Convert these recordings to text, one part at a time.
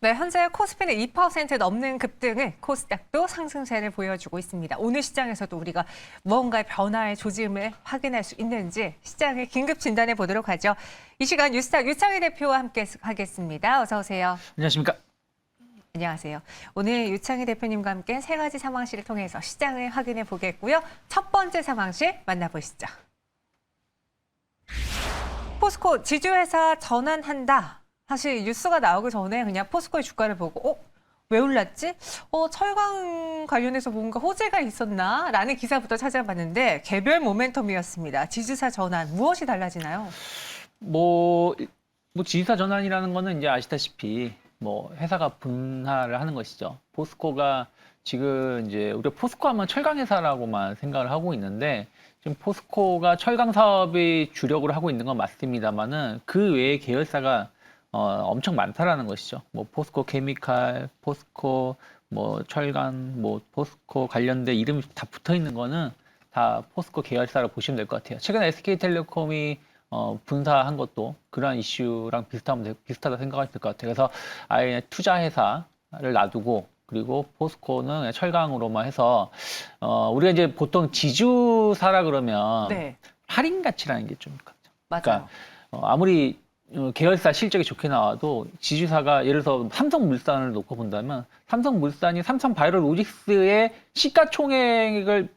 네, 현재 코스피는 2% 넘는 급등을 코스닥도 상승세를 보여주고 있습니다. 오늘 시장에서도 우리가 무언가의 변화의 조짐을 확인할 수 있는지 시장을 긴급 진단해 보도록 하죠. 이 시간 뉴스탁 유창희 대표와 함께 하겠습니다. 어서 오세요. 안녕하십니까. 안녕하세요. 오늘 유창희 대표님과 함께 세 가지 상황실을 통해서 시장을 확인해 보겠고요. 첫 번째 상황실 만나보시죠. 포스코 지주회사 전환한다. 사실 뉴스가 나오기 전에 그냥 포스코의 주가를 보고 왜 올랐지? 철강 관련해서 뭔가 호재가 있었나? 라는 기사부터 찾아봤는데 개별 모멘텀이었습니다. 지주사 전환, 무엇이 달라지나요? 뭐 지주사 전환이라는 거는 이제 아시다시피 회사가 분할을 하는 것이죠. 포스코가 지금 이제 우리가 포스코 하면 철강 회사라고만 생각을 하고 있는데 지금 포스코가 철강 사업이 주력으로 하고 있는 건 맞습니다만은 그 외에 계열사가 엄청 많다라는 것이죠. 포스코 케미칼, 포스코 철강, 포스코 관련된 이름이 다 붙어 있는 거는 다 포스코 계열사로 보시면 될 것 같아요. 최근에 SK텔레콤이 분사한 것도 그러한 이슈랑 비슷하다 생각하면 될 것 같아요. 그래서 아예 투자 회사를 놔두고 그리고 포스코는 그냥 철강으로만 해서 우리가 이제 보통 지주사라 그러면 네, 할인 가치라는 게 좀 있거든요. 맞아요. 그러니까 아무리 계열사 실적이 좋게 나와도 지주사가 예를 들어서 삼성물산을 놓고 본다면 삼성물산이 삼성바이오로직스의 시가총액을만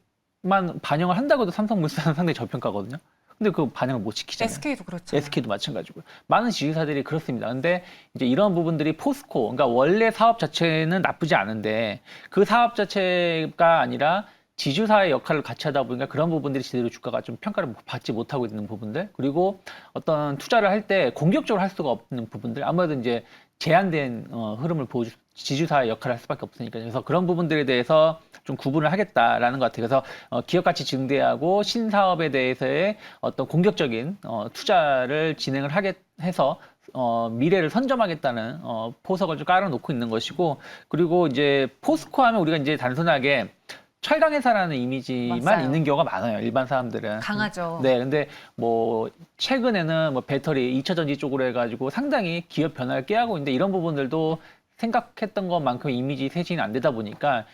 반영을 한다고 해도 삼성물산은 상당히 저평가거든요. 근데 그 반영을 못 시키잖아요. SK도 그렇죠. SK도 마찬가지고요. 많은 지주사들이 그렇습니다. 근데 이제 이런 부분들이 포스코, 그러니까 원래 사업 자체는 나쁘지 않은데 그 사업 자체가 아니라 지주사의 역할을 같이 하다 보니까 그런 부분들이 제대로 주가가 좀 평가를 받지 못하고 있는 부분들, 그리고 어떤 투자를 할 때 공격적으로 할 수가 없는 부분들, 아무래도 이제 제한된 흐름을 보여줄 지주사의 역할을 할 수밖에 없으니까. 그래서 그런 부분들에 대해서 좀 구분을 하겠다라는 것 같아요. 그래서 기업 가치 증대하고 신사업에 대해서의 어떤 공격적인 투자를 진행을 하게 해서 미래를 선점하겠다는 포석을 좀 깔아놓고 있는 것이고, 그리고 이제 포스코 하면 우리가 이제 단순하게 철강 회사라는 이미지만 맞아요. 있는 경우가 많아요. 일반 사람들은. 강하죠. 네, 근데 최근에는 배터리 2차 전지 쪽으로 해가지고 상당히 기업 변화를 꾀하고 있는데 이런 부분들도 생각했던 것만큼 이미지 쇄신이 안 되다 보니까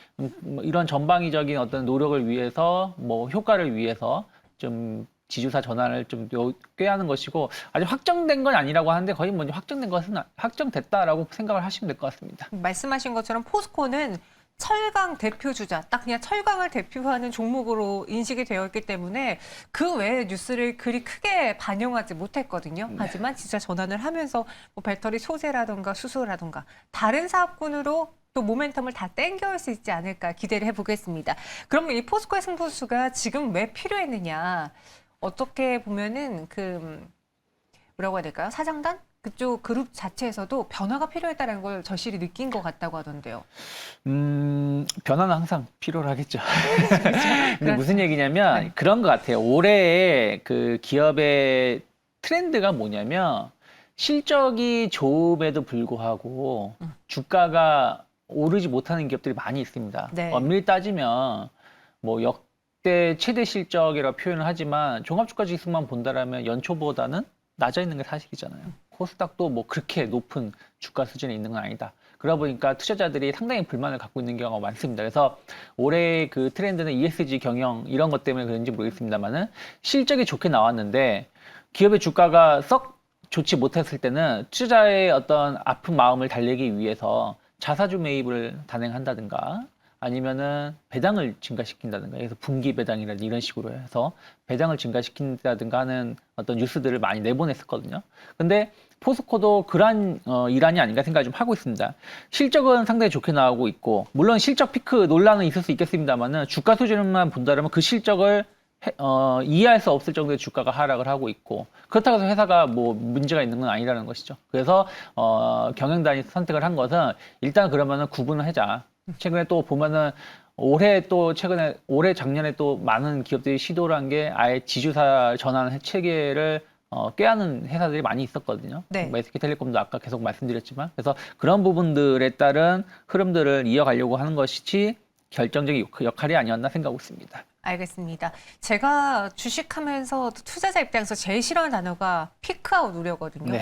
이런 전방위적인 어떤 노력을 위해서 효과를 위해서 좀 지주사 전환을 좀 꾀하는 것이고, 아직 확정된 건 아니라고 하는데 거의 확정된 것은 확정됐다라고 생각을 하시면 될 것 같습니다. 말씀하신 것처럼 포스코는 철강 대표 주자, 딱 그냥 철강을 대표하는 종목으로 인식이 되어 있기 때문에 그 외의 뉴스를 그리 크게 반영하지 못했거든요. 하지만 진짜 전환을 하면서 배터리 소재라든가 수소라든가 다른 사업군으로 또 모멘텀을 다 땡겨올 수 있지 않을까 기대를 해보겠습니다. 그러면 이 포스코의 승부수가 지금 왜 필요했느냐? 어떻게 보면은 뭐라고 해야 될까요? 사장단? 그쪽 그룹 자체에서도 변화가 필요했다는 걸 절실히 느낀 것 같다고 하던데요. 변화는 항상 필요로 하겠죠. 근데 무슨 얘기냐면 그런 것 같아요. 올해 그 기업의 트렌드가 뭐냐면 실적이 좋음에도 불구하고 주가가 오르지 못하는 기업들이 많이 있습니다. 네. 엄밀히 따지면 역대 최대 실적이라고 표현을 하지만 종합주가지수만 본다라면 연초보다는 낮아 있는 게 사실이잖아요. 코스닥도 그렇게 높은 주가 수준에 있는 건 아니다. 그러다 보니까 투자자들이 상당히 불만을 갖고 있는 경우가 많습니다. 그래서 올해 그 트렌드는 ESG 경영 이런 것 때문에 그런지 모르겠습니다만은 실적이 좋게 나왔는데 기업의 주가가 썩 좋지 못했을 때는 투자자의 어떤 아픈 마음을 달래기 위해서 자사주 매입을 단행한다든가 아니면은 배당을 증가시킨다든가, 그래서 분기 배당이라든지 이런 식으로 해서 배당을 증가시킨다든가 하는 어떤 뉴스들을 많이 내보냈었거든요. 근데 포스코도 그러한 일환이 아닌가 생각을 좀 하고 있습니다. 실적은 상당히 좋게 나오고 있고, 물론 실적 피크 논란은 있을 수 있겠습니다만은 주가 수준만 본다면 그 실적을 이해할 수 없을 정도의 주가가 하락을 하고 있고, 그렇다고 해서 회사가 문제가 있는 건 아니라는 것이죠. 그래서 경영단이 선택을 한 것은 일단 그러면은 구분을 하자. 최근에 또 보면은 올해 작년에 또 많은 기업들이 시도를 한 게 아예 지주사 전환 체계를 꾀하는 회사들이 많이 있었거든요. 네. SK텔레콤도 아까 계속 말씀드렸지만, 그래서 그런 부분들에 따른 흐름들을 이어가려고 하는 것이 결정적인 역할이 아니었나 생각하고 있습니다. 알겠습니다. 제가 주식하면서 투자자 입장에서 제일 싫어하는 단어가 피크아웃 우려거든요. 네.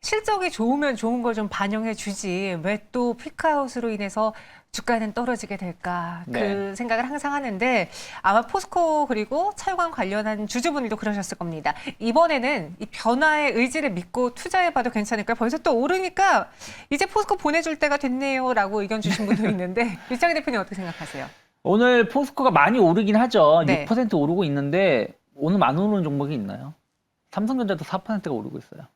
실적이 좋으면 좋은 걸 좀 반영해 주지 왜 또 피크아웃으로 인해서 주가는 떨어지게 될까 그 네. 생각을 항상 하는데 아마 포스코 그리고 철강 관련한 주주분들도 그러셨을 겁니다. 이번에는 이 변화의 의지를 믿고 투자해봐도 괜찮을까요? 벌써 또 오르니까 이제 포스코 보내줄 때가 됐네요라고 의견 주신 분도 있는데 유창희 대표님 어떻게 생각하세요? 오늘 포스코가 많이 오르긴 하죠. 네. 6% 오르고 있는데 오늘 안 오르는 종목이 있나요? 삼성전자도 4%가 오르고 있어요.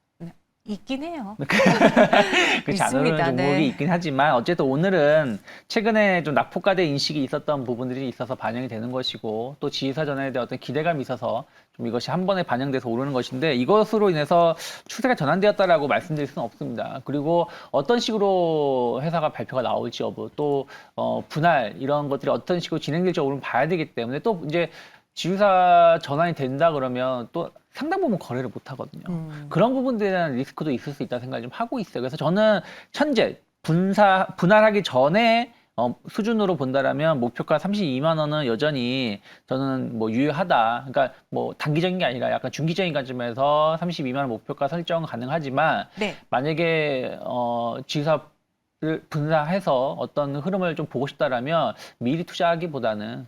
있긴 해요. 그렇지 않은 있습니다. 종목이 네. 있긴 하지만 어쨌든 오늘은 최근에 좀 낙폭과대 인식이 있었던 부분들이 있어서 반영이 되는 것이고 또 지휘사전에 대한 어떤 기대감이 있어서 좀 이것이 한 번에 반영돼서 오르는 것인데 이것으로 인해서 추세가 전환되었다라고 말씀드릴 수는 없습니다. 그리고 어떤 식으로 회사가 발표가 나올지 여부 또 분할 이런 것들이 어떤 식으로 진행될지 여부를 봐야 되기 때문에 또 이제 지휘사 전환이 된다 그러면 또 상당 부분 거래를 못 하거든요. 그런 부분들에 대한 리스크도 있을 수 있다는 생각을 좀 하고 있어요. 그래서 저는 현재 분할하기 전에 수준으로 본다라면 목표가 32만 원은 여전히 저는 뭐 유효하다. 그러니까 뭐 단기적인 게 아니라 약간 중기적인 관점에서 32만 원 목표가 설정 가능하지만 네. 만약에 지사를 분할해서 어떤 흐름을 좀 보고 싶다라면 미리 투자하기보다는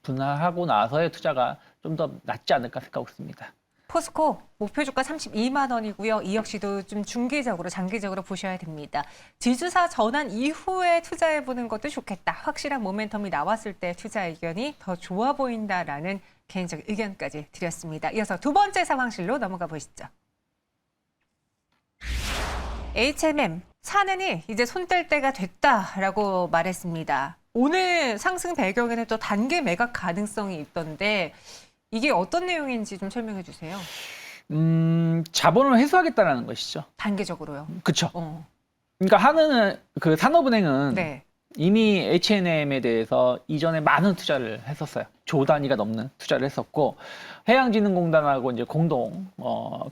분할하고 나서의 투자가 좀 더 낫지 않을까 생각하고 있습니다. 포스코 목표 주가 32만 원이고요. 이 역시도 좀 중기적으로 장기적으로 보셔야 됩니다. 지주사 전환 이후에 투자해보는 것도 좋겠다. 확실한 모멘텀이 나왔을 때 투자 의견이 더 좋아 보인다라는 개인적 의견까지 드렸습니다. 이어서 두 번째 상황실로 넘어가 보시죠. HMM 차는이 이제 손 뗄 때가 됐다라고 말했습니다. 오늘 상승 배경에는 또 단기 매각 가능성이 있던데 이게 어떤 내용인지 좀 설명해 주세요. 자본을 회수하겠다라는 것이죠. 단계적으로요. 그렇죠. 그러니까 하는 그 산업은행은 네. 이미 H&M에 대해서 이전에 많은 투자를 했었어요. 조 단위가 넘는 투자를 했었고 해양진흥공단하고 이제 공동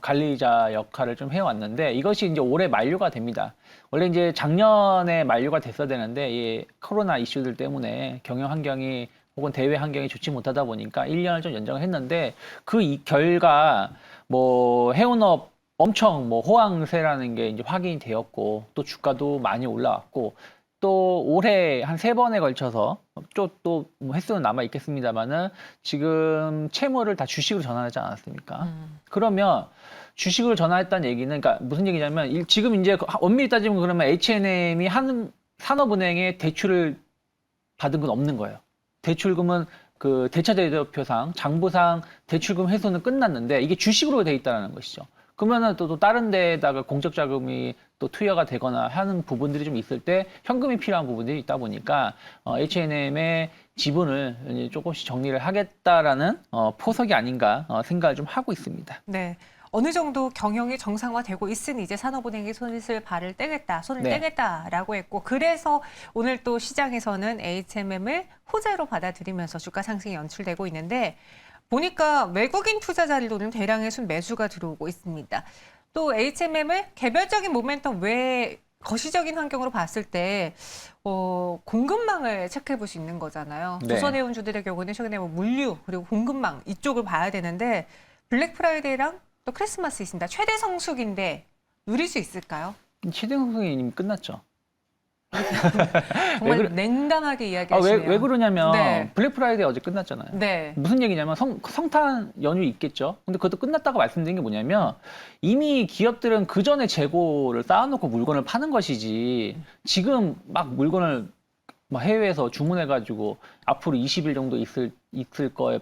관리자 역할을 좀 해왔는데 이것이 이제 올해 만료가 됩니다. 원래 이제 작년에 만료가 됐어야 되는데 이 코로나 이슈들 때문에 경영 환경이 혹은 대외 환경이 좋지 못하다 보니까 1년을 좀 연장을 했는데 그 결과 뭐 해운업 엄청 뭐 호황세라는 게 이제 확인이 되었고 또 주가도 많이 올라왔고 또 올해 한 3번에 걸쳐서 또 뭐 횟수는 남아 있겠습니다만은 지금 채무를 다 주식으로 전환하지 않았습니까? 그러면 주식으로 전환했다는 얘기는 그러니까 무슨 얘기냐면 지금 이제 엄밀히 따지면 그러면 H&M이 한 산업은행에 대출을 받은 건 없는 거예요. 대출금은 그 대차대조표상 장부상 대출금 회수는 끝났는데 이게 주식으로 돼 있다는 것이죠. 그러면은 또 다른 데다가 공적 자금이 또 투여가 되거나 하는 부분들이 좀 있을 때 현금이 필요한 부분들이 있다 보니까 H&M의 지분을 이제 조금씩 정리를 하겠다라는 포석이 아닌가 생각을 좀 하고 있습니다. 네. 어느 정도 경영이 정상화되고 있으니 이제 산업은행이 손을 네. 떼겠다라고 했고 그래서 오늘 또 시장에서는 HMM을 호재로 받아들이면서 주가 상승이 연출되고 있는데 보니까 외국인 투자자들도 대량의 순매수가 들어오고 있습니다. 또 HMM을 개별적인 모멘텀 외에 거시적인 환경으로 봤을 때 공급망을 체크해 볼 수 있는 거잖아요. 네. 조선해운주들의 경우는 최근에 뭐 물류 그리고 공급망 이쪽을 봐야 되는데 블랙 프라이데이랑 또 크리스마스 있습니다. 최대 성수기인데 누릴 수 있을까요? 최대 성승이 이미 끝났죠. 정말 냉담하게 이야기하시네요. 왜 그러냐면 네. 블랙 프라이데이 어제 끝났잖아요. 네. 무슨 얘기냐면 성탄 연휴 있겠죠. 근데 그것도 끝났다고 말씀드린 게 뭐냐면 이미 기업들은 그 전에 재고를 쌓아놓고 물건을 파는 것이지 지금 막 물건을 막 해외에서 주문해가지고 앞으로 20일 정도 있을 거에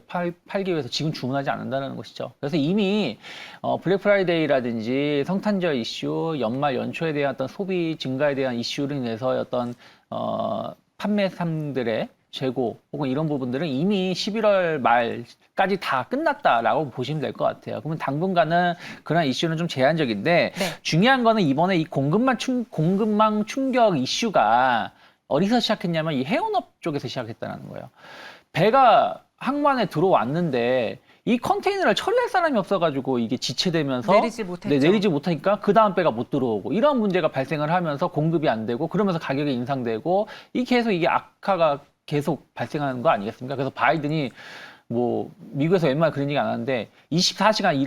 팔기 위해서 지금 주문하지 않는다는 것이죠. 그래서 이미 블랙 프라이데이라든지 성탄절 이슈, 연말 연초에 대한 어떤 소비 증가에 대한 이슈로 인해서 어떤 판매상들의 재고 혹은 이런 부분들은 이미 11월 말까지 다 끝났다라고 보시면 될 것 같아요. 그러면 당분간은 그런 이슈는 좀 제한적인데 네. 중요한 거는 이번에 이 공급망 충격 이슈가 어디서 시작했냐면 이 해운업 쪽에서 시작했다는 거예요. 배가 항만에 들어왔는데 이 컨테이너를 처리할 사람이 없어가지고 이게 지체되면서 내리지 못했죠. 네, 내리지 못하니까 그 다음 배가 못 들어오고 이런 문제가 발생을 하면서 공급이 안 되고 그러면서 가격이 인상되고 이 계속 이게 악화가 계속 발생하는 거 아니겠습니까? 그래서 바이든이 뭐 미국에서 웬만하면 그런 얘기 안 하는데 24시간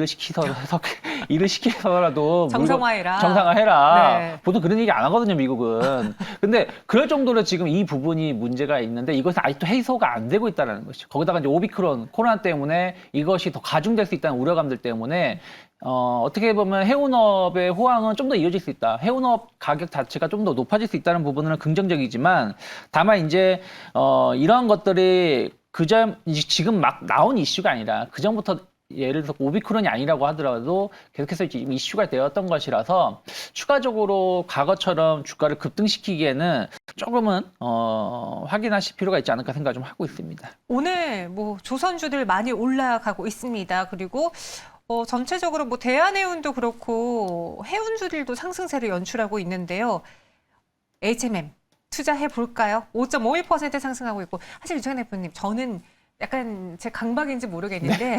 일을 시키서라도 정상화해라. 정상화해라. 네. 보통 그런 얘기 안 하거든요, 미국은. 근데 그럴 정도로 지금 이 부분이 문제가 있는데 이것은 아직도 해소가 안 되고 있다는 것이죠. 거기다가 이제 오미크론 코로나 때문에 이것이 더 가중될 수 있다는 우려감들 때문에 어떻게 보면 해운업의 호황은 좀 더 이어질 수 있다. 해운업 가격 자체가 좀 더 높아질 수 있다는 부분은 긍정적이지만 다만 이제 이러한 것들이 지금 막 나온 이슈가 아니라 그전부터 예를 들어서 오미크론이 아니라고 하더라도 계속해서 지금 이슈가 되었던 것이라서 추가적으로 과거처럼 주가를 급등시키기에는 조금은 확인하실 필요가 있지 않을까 생각을 좀 하고 있습니다. 오늘 뭐 조선주들 많이 올라가고 있습니다. 그리고 전체적으로 뭐 대한해운도 그렇고 해운주들도 상승세를 연출하고 있는데요. HMM 투자해 볼까요? 5.51% 상승하고 있고 사실 유창현 대표님 저는 약간 제 강박인지 모르겠는데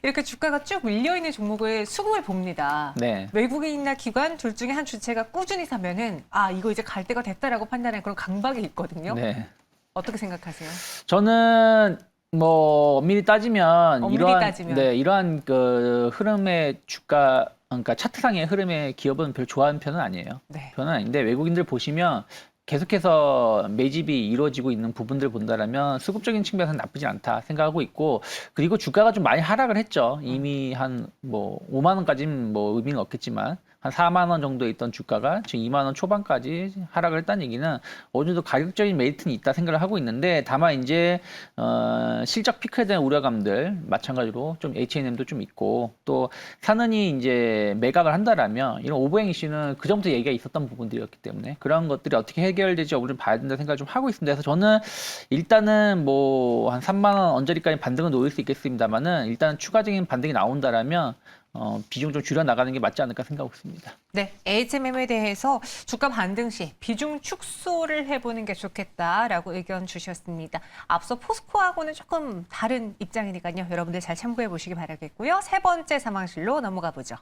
이렇게 주가가 쭉 밀려 있는 종목을 수급을 봅니다. 네. 외국인이나 기관 둘 중에 한 주체가 꾸준히 사면은 이거 이제 갈 때가 됐다라고 판단하는 그런 강박이 있거든요. 네. 어떻게 생각하세요? 저는 뭐 엄밀히 따지면 엄밀히 따지면. 이러한 그 흐름의 주가 그러니까 차트상의 흐름의 기업은 별로 좋아하는 편은 아니에요. 네. 편은 아닌데 외국인들 보시면 계속해서 매집이 이루어지고 있는 부분들 본다라면 수급적인 측면에서는 나쁘진 않다 생각하고 있고 그리고 주가가 좀 많이 하락을 했죠. 이미 한 뭐 5만 원까지는 뭐 의미는 없겠지만 한 4만 원 정도 있던 주가가 지금 2만 원 초반까지 하락을 했다는 얘기는 어느 정도 가격적인 메리트는 있다 생각을 하고 있는데 다만 이제 실적 피크에 대한 우려감들 마찬가지로 좀 H&M도 좀 있고 또 사는이 이제 매각을 한다라면 이런 오버행 이슈는 그전부터 얘기가 있었던 부분들이었기 때문에 그런 것들이 어떻게 해결될지 여부를 봐야 된다 생각을 좀 하고 있습니다. 그래서 저는 일단은 뭐 한 3만 원 언저리까지 반등은 놓일 수 있겠습니다만은 일단은 추가적인 반등이 나온다라면 비중 좀 줄여 나가는 게 맞지 않을까 생각하고 있습니다. 네, HMM에 대해서 주가 반등 시 비중 축소를 해보는 게 좋겠다라고 의견 주셨습니다. 앞서 포스코하고는 조금 다른 입장이니까요. 여러분들 잘 참고해 보시기 바라겠고요. 세 번째 상황실로 넘어가 보죠.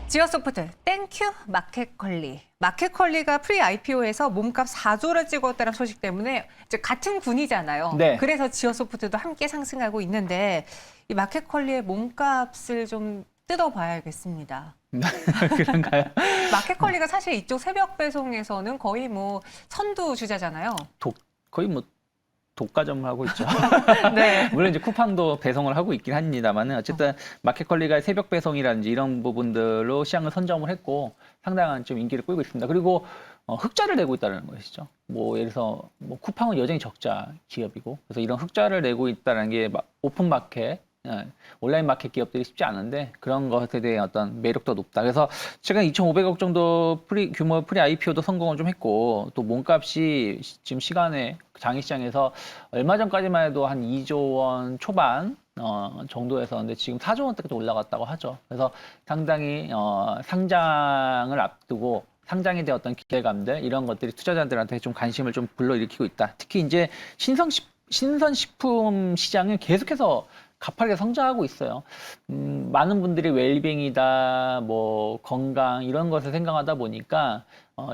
지어소프트, 땡큐 마켓컬리. 마켓컬리가 프리 IPO에서 몸값 4조를 찍었다는 소식 때문에 이제 같은 군이잖아요. 네. 그래서 지어소프트도 함께 상승하고 있는데 이 마켓컬리의 몸값을 좀 뜯어봐야겠습니다. 그런가요? 마켓컬리가 사실 이쪽 새벽 배송에서는 거의 뭐 선두 주자잖아요. 거의 뭐 독과점을 하고 있죠. 네. 물론 이제 쿠팡도 배송을 하고 있긴 합니다만은 어쨌든 마켓컬리가 새벽 배송이라든지 이런 부분들로 시장을 선점을 했고 상당한 좀 인기를 끌고 있습니다. 그리고 흑자를 내고 있다는 것이죠. 뭐 예를 들어서 뭐 쿠팡은 여전히 적자 기업이고 그래서 이런 흑자를 내고 있다는 게 오픈 마켓 온라인 마켓 기업들이 쉽지 않은데 그런 것에 대한 어떤 매력도 높다. 그래서 최근 2,500억 정도 규모 프리 IPO도 성공을 좀 했고 또 몸값이 지금 시간에 장외시장에서 얼마 전까지만 해도 한 2조 원 초반 정도에서 근데 지금 4조 원대까지 올라갔다고 하죠. 그래서 상당히 상장을 앞두고 상장에 대한 어떤 기대감들 이런 것들이 투자자들한테 좀 관심을 좀 불러일으키고 있다. 특히 이제 신선식품 시장은 계속해서 가파르게 성장하고 있어요. 많은 분들이 웰빙이다, 뭐 건강 이런 것을 생각하다 보니까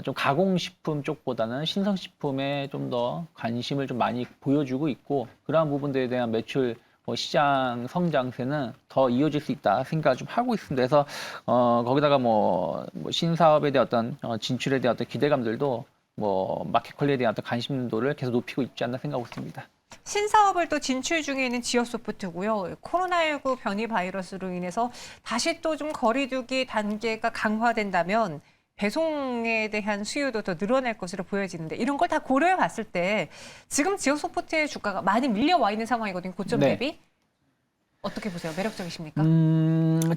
좀 가공식품 쪽보다는 신선식품에 좀 더 관심을 좀 많이 보여주고 있고 그러한 부분들에 대한 매출 시장 성장세는 더 이어질 수 있다 생각을 좀 하고 있습니다. 그래서 거기다가 뭐 신사업에 대한 어떤 진출에 대한 어떤 기대감들도 뭐 마켓컬리에 대한 어떤 관심도를 계속 높이고 있지 않나 생각하고 있습니다. 신사업을 또 진출 중에 있는 지어소프트고요. 코로나19 변이 바이러스로 인해서 다시 또 좀 거리두기 단계가 강화된다면 배송에 대한 수요도 더 늘어날 것으로 보여지는데 이런 걸 다 고려해 봤을 때 지금 지어소프트의 주가가 많이 밀려와 있는 상황이거든요. 고점 네. 대비. 어떻게 보세요? 매력적이십니까?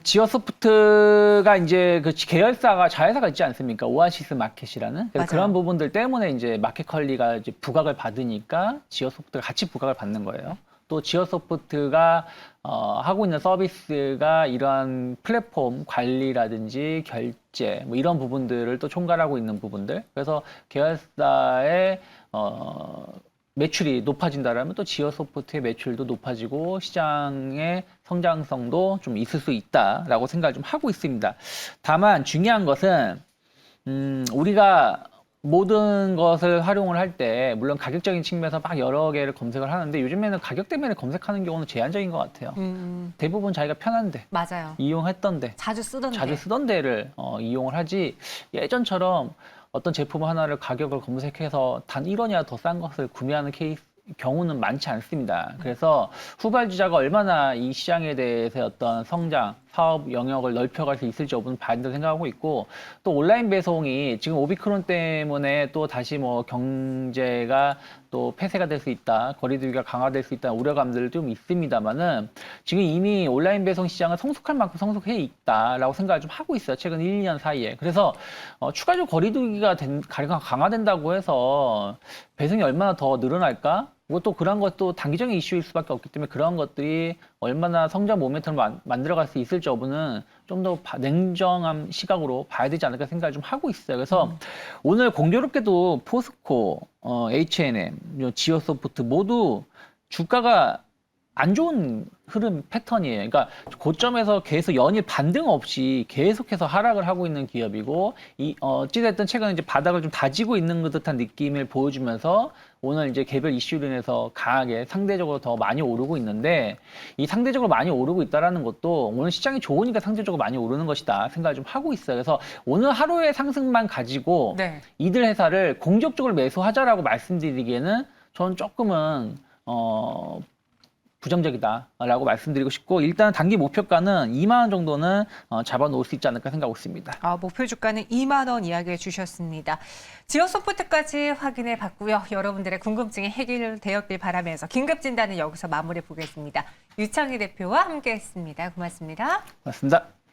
지어소프트가 이제 그 계열사가 자회사가 있지 않습니까? 오아시스 마켓이라는. 그래서 맞아요. 그런 부분들 때문에 이제 마켓컬리가 이제 부각을 받으니까 지어소프트가 같이 부각을 받는 거예요. 또 지어소프트가 하고 있는 서비스가 이러한 플랫폼 관리라든지 결제 뭐 이런 부분들을 또 총괄하고 있는 부분들. 그래서 계열사의 매출이 높아진다라면 또 지어소프트의 매출도 높아지고 시장의 성장성도 좀 있을 수 있다라고 생각을 좀 하고 있습니다. 다만 중요한 것은 우리가 모든 것을 활용을 할 때 물론 가격적인 측면에서 막 여러 개를 검색을 하는데 요즘에는 가격 때문에 검색하는 경우는 제한적인 것 같아요. 대부분 자기가 편한데 맞아요. 이용했던데 자주 쓰던데. 자주 쓰던 데를 이용을 하지 예전처럼 어떤 제품 하나를 가격을 검색해서 단 1원이라도 더 싼 것을 구매하는 경우는 많지 않습니다. 그래서 후발주자가 얼마나 이 시장에 대해서 어떤 성장, 사업 영역을 넓혀갈 수 있을지 여부는 봐야 된다고 생각하고 있고 또 온라인 배송이 지금 오미크론 때문에 또 다시 뭐 경제가 또 폐쇄가 될 수 있다, 거리두기가 강화될 수 있다는 우려감들 좀 있습니다만은 지금 이미 온라인 배송 시장은 성숙할 만큼 성숙해 있다라고 생각을 좀 하고 있어요. 최근 1, 2년 사이에. 그래서 추가적 거리두기가 강화된다고 해서 배송이 얼마나 더 늘어날까? 또 그런 것도 단기적인 이슈일 수밖에 없기 때문에 그런 것들이 얼마나 성장 모멘텀을 만들어갈 수 있을지 여부는 좀 더 냉정한 시각으로 봐야 되지 않을까 생각을 좀 하고 있어요. 그래서 오늘 공교롭게도 포스코, H&M, 지오소프트 모두 주가가 안 좋은 흐름 패턴이에요. 그러니까 고점에서 계속 연일 반등 없이 계속해서 하락을 하고 있는 기업이고 어찌됐든 최근 이제 바닥을 좀 다지고 있는 듯한 느낌을 보여주면서 오늘 이제 개별 이슈로 인해서 강하게 상대적으로 더 많이 오르고 있는데 이 상대적으로 많이 오르고 있다라는 것도 오늘 시장이 좋으니까 상대적으로 많이 오르는 것이다 생각을 좀 하고 있어요. 그래서 오늘 하루의 상승만 가지고 네. 이들 회사를 공격적으로 매수하자라고 말씀드리기에는 저는 조금은 부정적이다라고 말씀드리고 싶고 일단 단기 목표가는 2만 원 정도는 잡아놓을 수 있지 않을까 생각하고 있습니다. 목표 주가는 2만 원 이야기해 주셨습니다. 지오소프트까지 확인해 봤고요. 여러분들의 궁금증이 해결되었길 바라면서 긴급 진단은 여기서 마무리 보겠습니다. 유창희 대표와 함께했습니다. 고맙습니다. 고맙습니다.